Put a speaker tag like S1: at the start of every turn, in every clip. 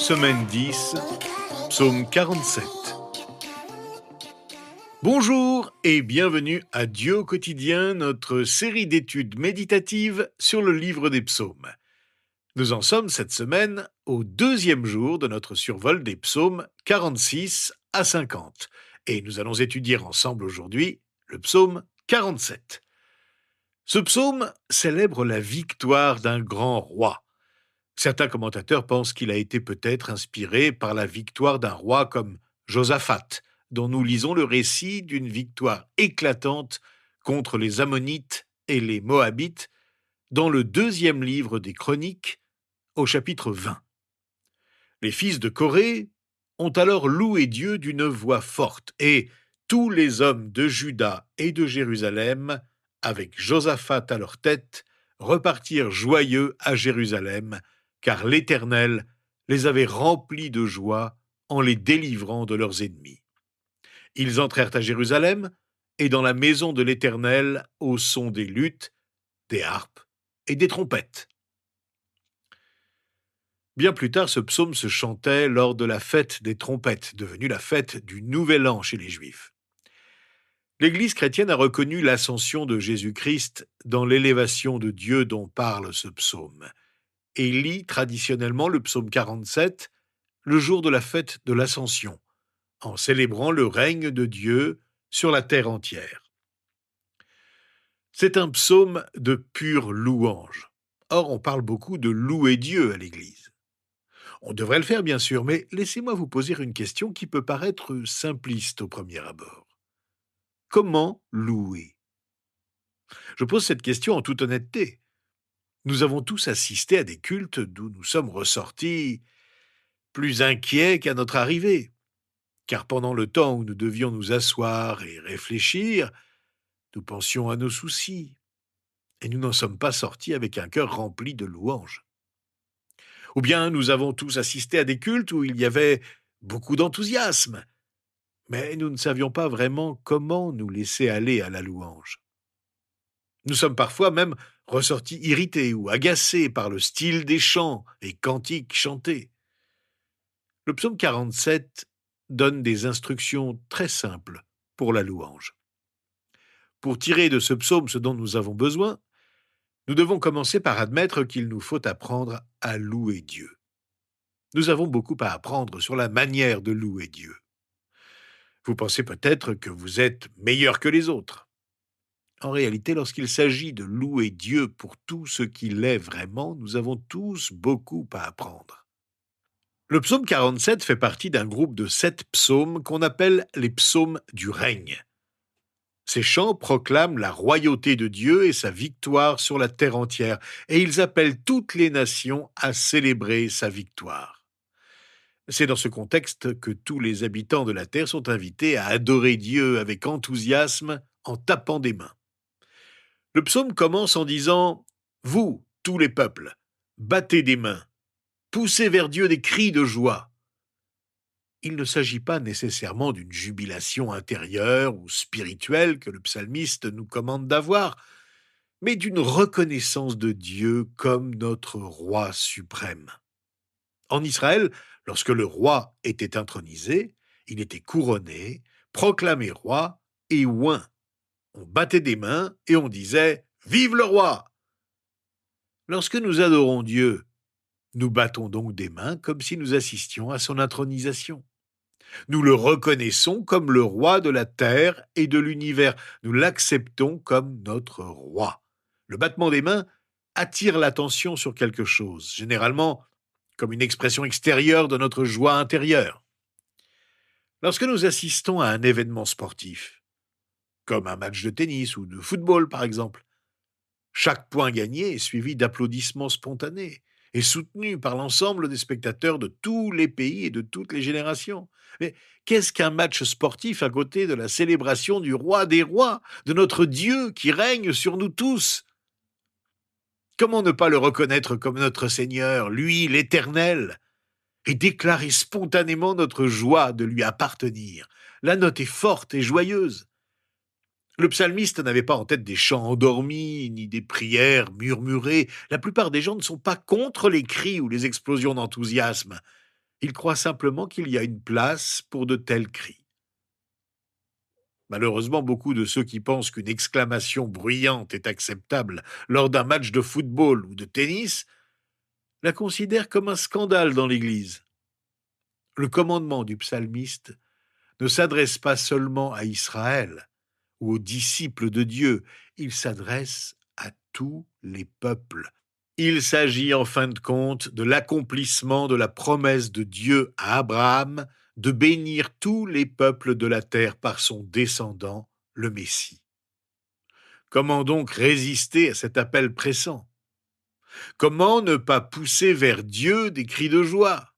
S1: Semaine 10, psaume 47. Bonjour et bienvenue à Dieu au quotidien, notre série d'études méditatives sur le livre des psaumes. Nous en sommes cette semaine au deuxième jour de notre survol des psaumes 46 à 50. Et nous allons étudier ensemble aujourd'hui le psaume 47. Ce psaume célèbre la victoire d'un grand roi. Certains commentateurs pensent qu'il a été peut-être inspiré par la victoire d'un roi comme Josaphat, dont nous lisons le récit d'une victoire éclatante contre les Ammonites et les Moabites dans le deuxième livre des Chroniques, au chapitre 20. Les fils de Corée ont alors loué Dieu d'une voix forte, et tous les hommes de Juda et de Jérusalem, avec Josaphat à leur tête, repartirent joyeux à Jérusalem, car l'Éternel les avait remplis de joie en les délivrant de leurs ennemis. Ils entrèrent à Jérusalem, et dans la maison de l'Éternel, au son des luttes, des harpes et des trompettes. Bien plus tard, ce psaume se chantait lors de la fête des trompettes, devenue la fête du Nouvel An chez les Juifs. L'Église chrétienne a reconnu l'ascension de Jésus-Christ dans l'élévation de Dieu dont parle ce psaume, et lit traditionnellement le psaume 47 le jour de la fête de l'Ascension, en célébrant le règne de Dieu sur la terre entière. C'est un psaume de pure louange. Or, on parle beaucoup de louer Dieu à l'Église. On devrait le faire, bien sûr, mais laissez-moi vous poser une question qui peut paraître simpliste au premier abord. Comment louer ? Je pose cette question en toute honnêteté. Nous avons tous assisté à des cultes d'où nous sommes ressortis plus inquiets qu'à notre arrivée. Car pendant le temps où nous devions nous asseoir et réfléchir, nous pensions à nos soucis, et nous n'en sommes pas sortis avec un cœur rempli de louanges. Ou bien nous avons tous assisté à des cultes où il y avait beaucoup d'enthousiasme, mais nous ne savions pas vraiment comment nous laisser aller à la louange. Nous sommes parfois même ressortis irrités ou agacés par le style des chants et cantiques chantés. Le psaume 47 donne des instructions très simples pour la louange. Pour tirer de ce psaume ce dont nous avons besoin, nous devons commencer par admettre qu'il nous faut apprendre à louer Dieu. Nous avons beaucoup à apprendre sur la manière de louer Dieu. Vous pensez peut-être que vous êtes meilleur que les autres. En réalité, lorsqu'il s'agit de louer Dieu pour tout ce qu'il est vraiment, nous avons tous beaucoup à apprendre. Le psaume 47 fait partie d'un groupe de 7 psaumes qu'on appelle les psaumes du règne. Ces chants proclament la royauté de Dieu et sa victoire sur la terre entière, et ils appellent toutes les nations à célébrer sa victoire. C'est dans ce contexte que tous les habitants de la terre sont invités à adorer Dieu avec enthousiasme en tapant des mains. Le psaume commence en disant « Vous, tous les peuples, battez des mains, poussez vers Dieu des cris de joie ». Il ne s'agit pas nécessairement d'une jubilation intérieure ou spirituelle que le psalmiste nous commande d'avoir, mais d'une reconnaissance de Dieu comme notre roi suprême. En Israël, lorsque le roi était intronisé, il était couronné, proclamé roi et oint. On battait des mains et on disait « Vive le roi !» Lorsque nous adorons Dieu, nous battons donc des mains comme si nous assistions à son intronisation. Nous le reconnaissons comme le roi de la terre et de l'univers. Nous l'acceptons comme notre roi. Le battement des mains attire l'attention sur quelque chose, généralement comme une expression extérieure de notre joie intérieure. Lorsque nous assistons à un événement sportif, comme un match de tennis ou de football par exemple, chaque point gagné est suivi d'applaudissements spontanés et soutenu par l'ensemble des spectateurs de tous les pays et de toutes les générations. Mais qu'est-ce qu'un match sportif à côté de la célébration du roi des rois, de notre Dieu qui règne sur nous tous ? Comment ne pas le reconnaître comme notre Seigneur, lui l'Éternel, et déclarer spontanément notre joie de lui appartenir ? La note est forte et joyeuse. Le psalmiste n'avait pas en tête des chants endormis, ni des prières murmurées. La plupart des gens ne sont pas contre les cris ou les explosions d'enthousiasme. Il croit simplement qu'il y a une place pour de tels cris. Malheureusement, beaucoup de ceux qui pensent qu'une exclamation bruyante est acceptable lors d'un match de football ou de tennis la considèrent comme un scandale dans l'Église. Le commandement du psalmiste ne s'adresse pas seulement à Israël ou aux disciples de Dieu, il s'adresse à tous les peuples. Il s'agit en fin de compte de l'accomplissement de la promesse de Dieu à Abraham de bénir tous les peuples de la terre par son descendant, le Messie. Comment donc résister à cet appel pressant? Comment ne pas pousser vers Dieu des cris de joie?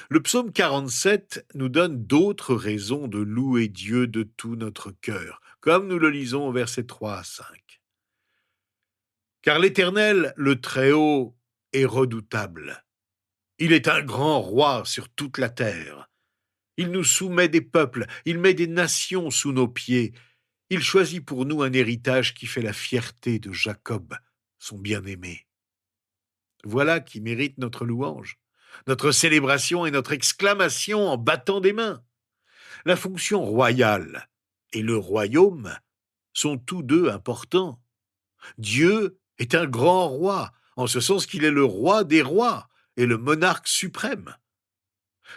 S1: Le psaume 47 nous donne d'autres raisons de louer Dieu de tout notre cœur, comme nous le lisons au verset 3 à 5. Car l'Éternel, le Très-Haut, est redoutable. Il est un grand roi sur toute la terre. Il nous soumet des peuples, il met des nations sous nos pieds. Il choisit pour nous un héritage qui fait la fierté de Jacob, son bien-aimé. Voilà qui mérite notre louange, notre célébration et notre exclamation en battant des mains. La fonction royale et le royaume sont tous deux importants. Dieu est un grand roi, en ce sens qu'il est le roi des rois et le monarque suprême.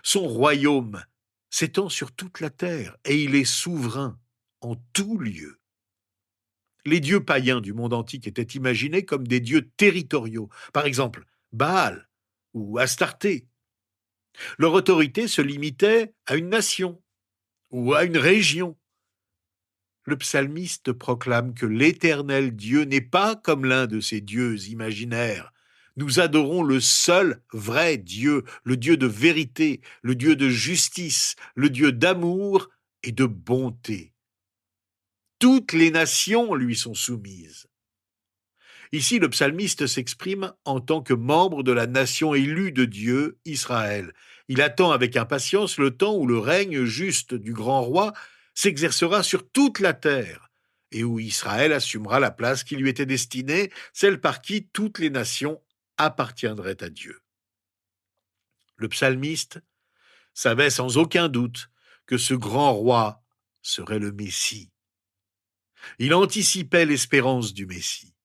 S1: Son royaume s'étend sur toute la terre et il est souverain en tout lieu. Les dieux païens du monde antique étaient imaginés comme des dieux territoriaux, par exemple Baal ou Astarté. Leur autorité se limitait à une nation ou à une région. Le psalmiste proclame que l'Éternel Dieu n'est pas comme l'un de ces dieux imaginaires. Nous adorons le seul vrai Dieu, le Dieu de vérité, le Dieu de justice, le Dieu d'amour et de bonté. Toutes les nations lui sont soumises. Ici, le psalmiste s'exprime en tant que membre de la nation élue de Dieu, Israël. Il attend avec impatience le temps où le règne juste du grand roi s'exercera sur toute la terre et où Israël assumera la place qui lui était destinée, celle par qui toutes les nations appartiendraient à Dieu. Le psalmiste savait sans aucun doute que ce grand roi serait le Messie. Il anticipait l'espérance du Messie.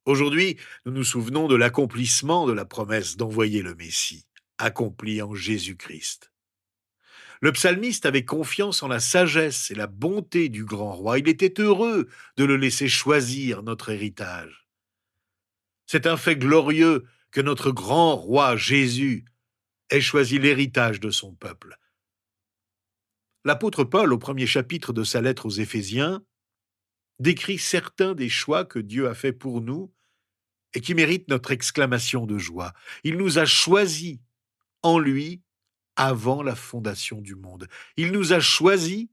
S1: Aujourd'hui, nous nous souvenons de l'accomplissement de la promesse d'envoyer le Messie, accompli en Jésus-Christ. Le psalmiste avait confiance en la sagesse et la bonté du grand roi. Il était heureux de le laisser choisir notre héritage. C'est un fait glorieux que notre grand roi Jésus ait choisi l'héritage de son peuple. L'apôtre Paul, au premier chapitre de sa lettre aux Éphésiens, décrit certains des choix que Dieu a faits pour nous et qui mérite notre exclamation de joie. Il nous a choisis en lui avant la fondation du monde. Il nous a choisis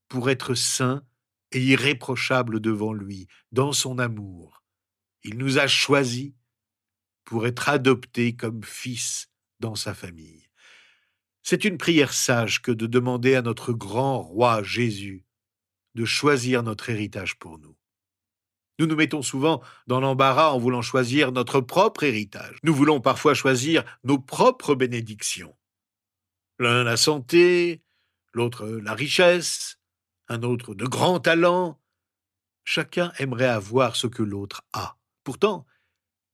S1: pour être saints et irréprochables devant lui, dans son amour. Il nous a choisis pour être adoptés comme fils dans sa famille. C'est une prière sage que de demander à notre grand roi Jésus de choisir notre héritage pour nous. Nous nous mettons souvent dans l'embarras en voulant choisir notre propre héritage. Nous voulons parfois choisir nos propres bénédictions. L'un la santé, l'autre la richesse, un autre de grands talents. Chacun aimerait avoir ce que l'autre a. Pourtant,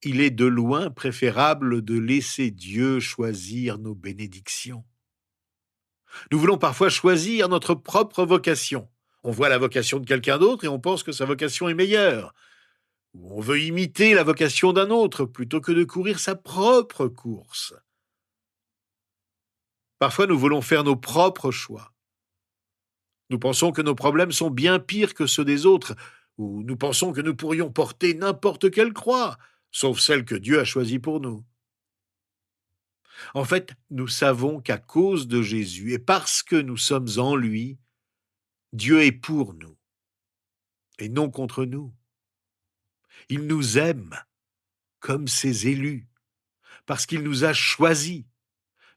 S1: il est de loin préférable de laisser Dieu choisir nos bénédictions. Nous voulons parfois choisir notre propre vocation. On voit la vocation de quelqu'un d'autre et on pense que sa vocation est meilleure. Ou on veut imiter la vocation d'un autre plutôt que de courir sa propre course. Parfois, nous voulons faire nos propres choix. Nous pensons que nos problèmes sont bien pires que ceux des autres, ou nous pensons que nous pourrions porter n'importe quelle croix, sauf celle que Dieu a choisie pour nous. En fait, nous savons qu'à cause de Jésus et parce que nous sommes en lui, Dieu est pour nous et non contre nous. Il nous aime comme ses élus, parce qu'il nous a choisis.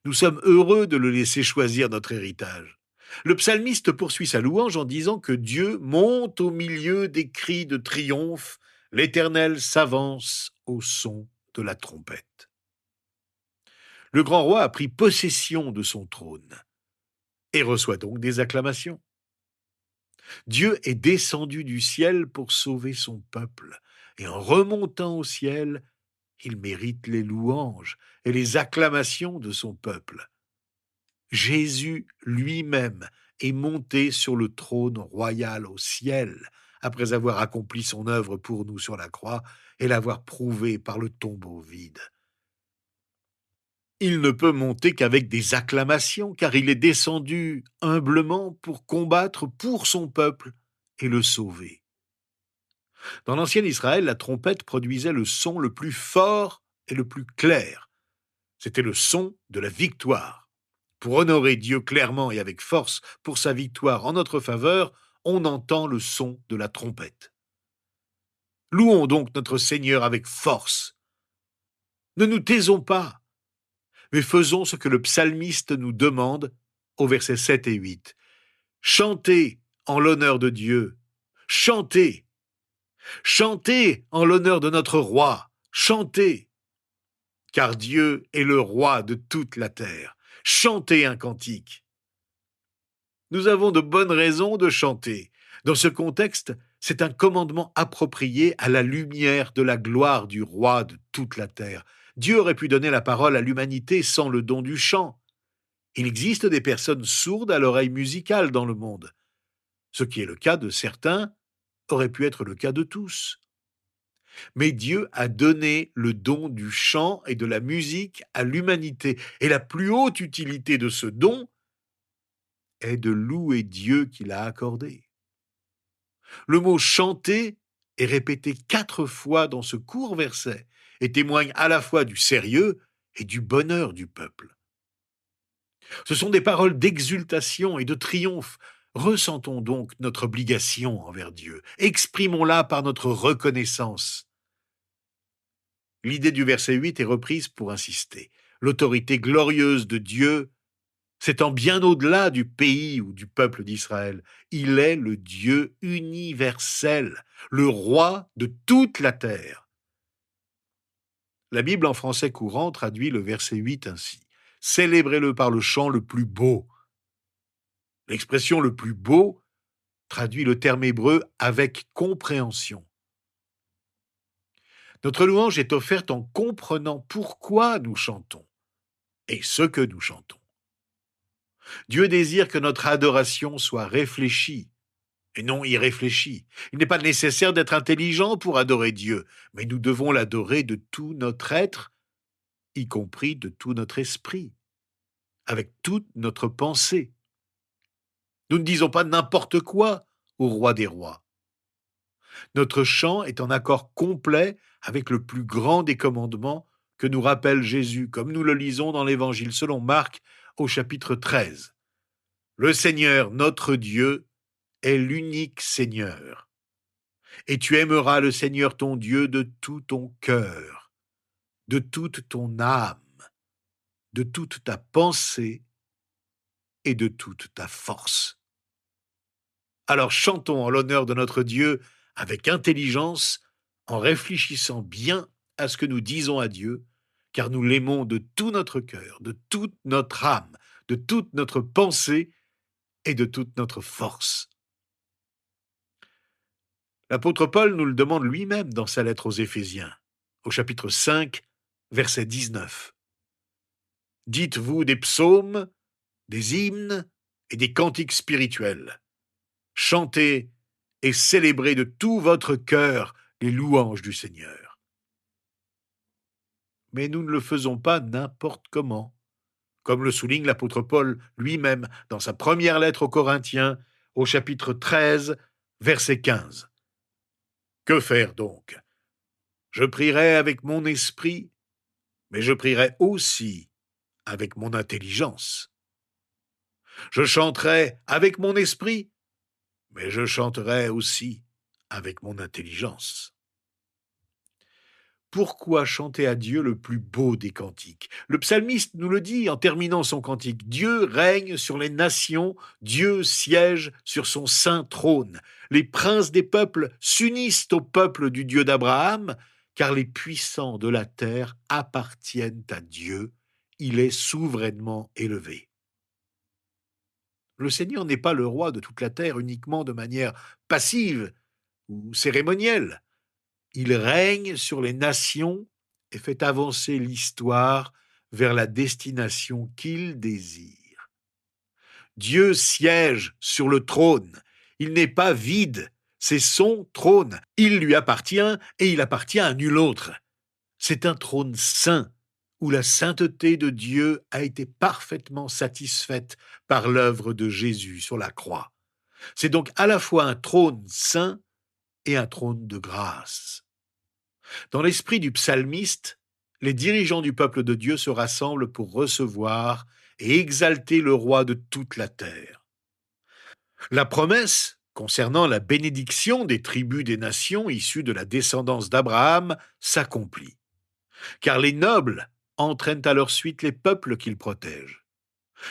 S1: Nous sommes heureux de le laisser choisir notre héritage. Le psalmiste poursuit sa louange en disant que Dieu monte au milieu des cris de triomphe, l'Éternel s'avance au son de la trompette. Le grand roi a pris possession de son trône et reçoit donc des acclamations. Dieu est descendu du ciel pour sauver son peuple, et en remontant au ciel, il mérite les louanges et les acclamations de son peuple. Jésus lui-même est monté sur le trône royal au ciel, après avoir accompli son œuvre pour nous sur la croix et l'avoir prouvé par le tombeau vide. Il ne peut monter qu'avec des acclamations, car il est descendu humblement pour combattre pour son peuple et le sauver. Dans l'ancien Israël, la trompette produisait le son le plus fort et le plus clair. C'était le son de la victoire. Pour honorer Dieu clairement et avec force pour sa victoire en notre faveur, on entend le son de la trompette. Louons donc notre Seigneur avec force. Ne nous taisons pas, mais faisons ce que le psalmiste nous demande au versets 7 et 8. Chantez en l'honneur de Dieu. Chantez. Chantez en l'honneur de notre roi. Chantez. Car Dieu est le roi de toute la terre. Chantez un cantique. Nous avons de bonnes raisons de chanter. Dans ce contexte, c'est un commandement approprié à la lumière de la gloire du roi de toute la terre. Dieu aurait pu donner la parole à l'humanité sans le don du chant. Il existe des personnes sourdes à l'oreille musicale dans le monde. Ce qui est le cas de certains aurait pu être le cas de tous. Mais Dieu a donné le don du chant et de la musique à l'humanité. Et la plus haute utilité de ce don est de louer Dieu qui l'a accordé. Le mot chanter est répété 4 fois dans ce court verset et témoigne à la fois du sérieux et du bonheur du peuple. Ce sont des paroles d'exultation et de triomphe. Ressentons donc notre obligation envers Dieu. Exprimons-la par notre reconnaissance. L'idée du verset 8 est reprise pour insister. L'autorité glorieuse de Dieu s'étend bien au-delà du pays ou du peuple d'Israël. Il est le Dieu universel, le roi de toute la terre. La Bible en français courant traduit le verset 8 ainsi. Célébrez-le par le chant le plus beau. L'expression le plus beau traduit le terme hébreu avec compréhension. Notre louange est offerte en comprenant pourquoi nous chantons et ce que nous chantons. Dieu désire que notre adoration soit réfléchie et non irréfléchie. Il n'est pas nécessaire d'être intelligent pour adorer Dieu, mais nous devons l'adorer de tout notre être, y compris de tout notre esprit, avec toute notre pensée. Nous ne disons pas n'importe quoi au roi des rois. Notre chant est en accord complet avec le plus grand des commandements que nous rappelle Jésus, comme nous le lisons dans l'Évangile selon Marc au chapitre 13. Le Seigneur, notre Dieu, est l'unique Seigneur. Et tu aimeras le Seigneur ton Dieu de tout ton cœur, de toute ton âme, de toute ta pensée et de toute ta force. Alors chantons en l'honneur de notre Dieu avec intelligence, en réfléchissant bien à ce que nous disons à Dieu, car nous l'aimons de tout notre cœur, de toute notre âme, de toute notre pensée et de toute notre force. L'apôtre Paul nous le demande lui-même dans sa lettre aux Éphésiens, au chapitre 5, verset 19. Dites-vous des psaumes, des hymnes et des cantiques spirituels. Chantez et célébrez de tout votre cœur les louanges du Seigneur. Mais nous ne le faisons pas n'importe comment, comme le souligne l'apôtre Paul lui-même dans sa première lettre aux Corinthiens, au chapitre 13, verset 15. Que faire donc? Je prierai avec mon esprit, mais je prierai aussi avec mon intelligence. Je chanterai avec mon esprit, mais je chanterai aussi avec mon intelligence. Pourquoi chanter à Dieu le plus beau des cantiques? Le psalmiste nous le dit en terminant son cantique. Dieu règne sur les nations, Dieu siège sur son saint trône. Les princes des peuples s'unissent au peuple du Dieu d'Abraham, car les puissants de la terre appartiennent à Dieu il est souverainement élevé. Le Seigneur n'est pas le roi de toute la terre uniquement de manière passive ou cérémonielle. Il règne sur les nations et fait avancer l'histoire vers la destination qu'il désire. Dieu siège sur le trône. Il n'est pas vide. C'est son trône. Il lui appartient et il appartient à nul autre. C'est un trône saint où la sainteté de Dieu a été parfaitement satisfaite par l'œuvre de Jésus sur la croix. C'est donc à la fois un trône saint et un trône de grâce. Dans l'esprit du psalmiste, les dirigeants du peuple de Dieu se rassemblent pour recevoir et exalter le roi de toute la terre. La promesse concernant la bénédiction des tribus des nations issues de la descendance d'Abraham s'accomplit, car les nobles entraînent à leur suite les peuples qu'ils protègent.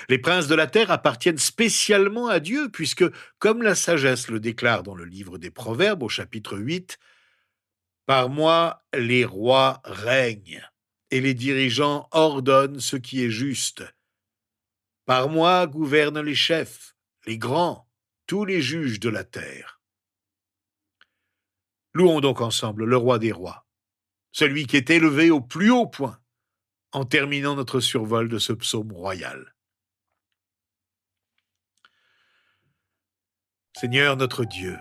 S1: Les princes de la terre appartiennent spécialement à Dieu, puisque, comme la sagesse le déclare dans le livre des Proverbes au chapitre 8, « Par moi les rois règnent, et les dirigeants ordonnent ce qui est juste. Par moi gouvernent les chefs, les grands, tous les juges de la terre. » Louons donc ensemble le roi des rois, celui qui est élevé au plus haut point, en terminant notre survol de ce psaume royal. Seigneur notre Dieu,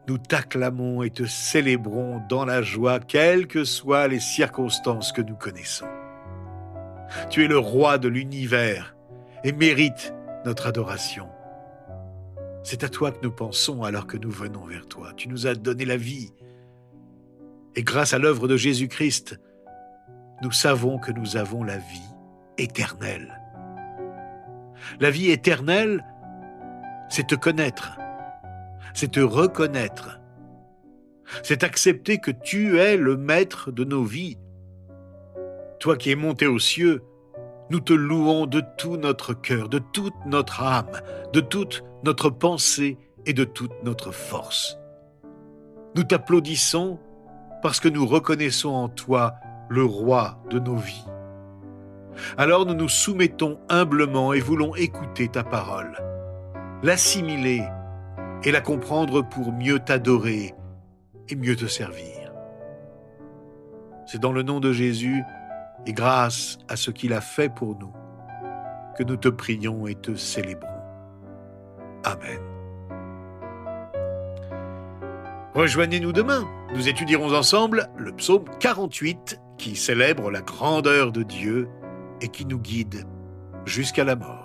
S1: nous t'acclamons et te célébrons dans la joie, quelles que soient les circonstances que nous connaissons. Tu es le roi de l'univers et mérites notre adoration. C'est à toi que nous pensons alors que nous venons vers toi. Tu nous as donné la vie. Et grâce à l'œuvre de Jésus-Christ, nous savons que nous avons la vie éternelle. La vie éternelle, c'est te connaître, c'est te reconnaître, c'est accepter que tu es le maître de nos vies. Toi qui es monté aux cieux, nous te louons de tout notre cœur, de toute notre âme, de toute notre pensée et de toute notre force. Nous t'applaudissons parce que nous reconnaissons en toi le roi de nos vies. Alors nous nous soumettons humblement et voulons écouter ta parole, l'assimiler et la comprendre pour mieux t'adorer et mieux te servir. C'est dans le nom de Jésus et grâce à ce qu'il a fait pour nous que nous te prions et te célébrons. Amen. Rejoignez-nous demain. Nous étudierons ensemble le psaume 48 qui célèbre la grandeur de Dieu et qui nous guide jusqu'à la mort.